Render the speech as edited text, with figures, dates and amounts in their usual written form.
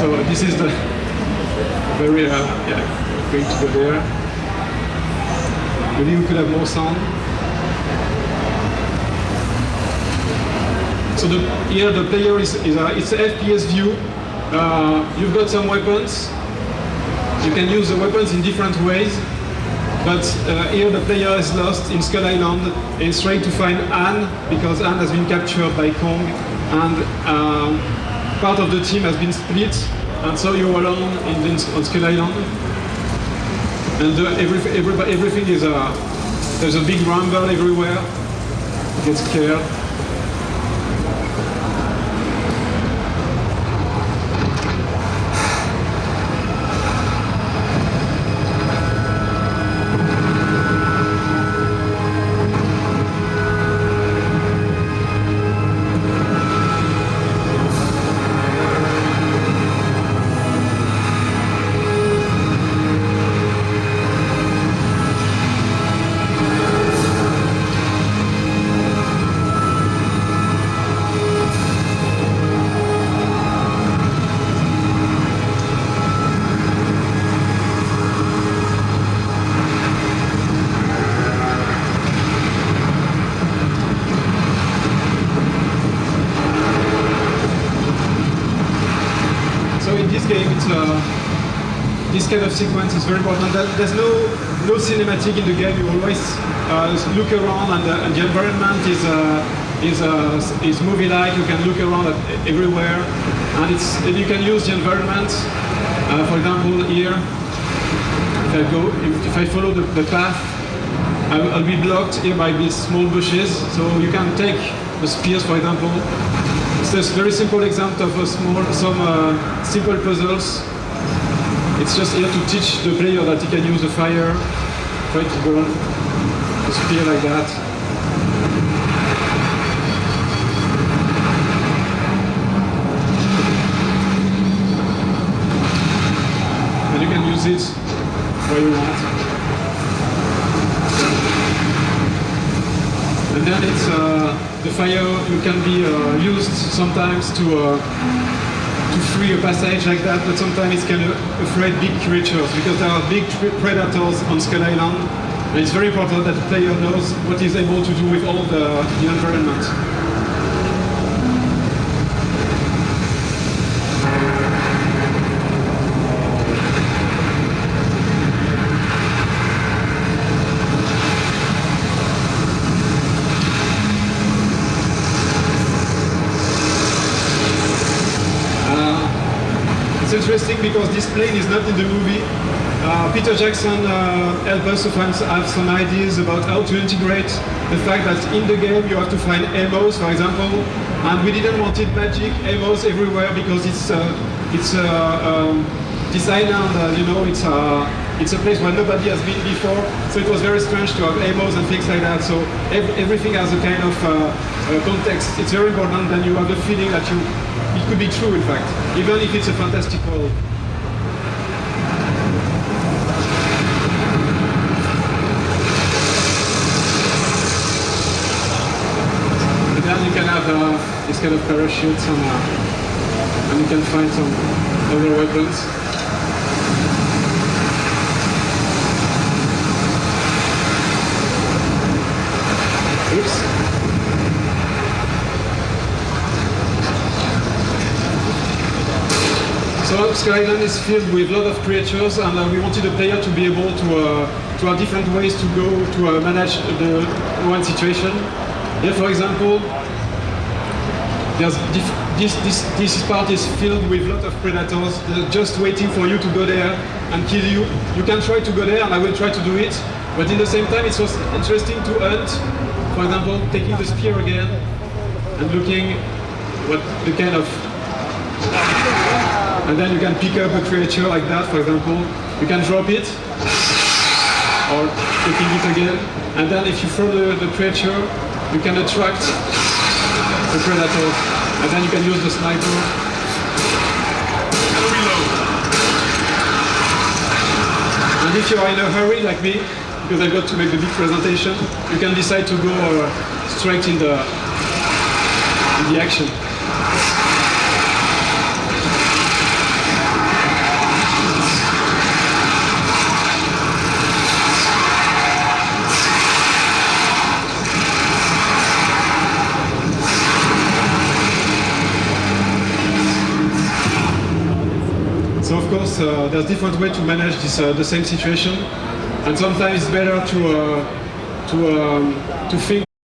So this is the very, yeah, going to go there. Maybe we could have more sound. So here the player it's an FPS view. You've got some weapons. You can use the weapons in different ways. But here the player is lost in Skull Island and is trying to find Anne because Anne has been captured by Kong, and part of the team has been split, and so you're alone on Skull Island. And everything is there's a big rumble everywhere. You get scared. This kind of sequence is very important. There's no cinematic in the game. You always look around, and the environment is movie-like. You can look around everywhere, and you can use the environment. For example, here, if I follow the path, I'll be blocked here by these small bushes. So you can take the spears, for example. It's a very simple example of some simple puzzles. It's just here to teach the player that he can use the fire, try to burn the spear like that. And you can use it where you want. And then it's the fire can be used sometimes to free a passage like that, but sometimes it's kind of afraid big creatures because there are big predators on Skull Island, and it's very important that the player knows what he's able to do with all the environment. It's interesting because this plane is not in the movie. Peter Jackson helped us to have some ideas about how to integrate the fact that in the game you have to find ammos, for example, and we didn't want it magic ammos everywhere because this island, you know, it's a place where nobody has been before, so it was very strange to have ammos and things like that. So everything has a kind of context. It's very important, then you have the feeling that it could be true, in fact, even if it's a fantastic world. And then you can have this kind of parachutes, and you can find some other weapons. Oops. So Skull Island is filled with a lot of creatures, and we wanted the player to be able to have different ways to go to manage the one situation. Here, for example, this part is filled with a lot of predators. They're just waiting for you to go there and kill you. You can try to go there, and I will try to do it. But in the same time, it's also interesting to hunt. For example, taking the spear again and looking what the kind of. And then you can pick up a creature like that, for example. You can drop it, or taking it again. And then if you throw the creature, you can attract the predator. And then you can use the sniper. And if you are in a hurry, like me, because I've got to make the big presentation, you can decide to go straight in the action. course, there's different ways to manage this, the same situation, and sometimes it's better to think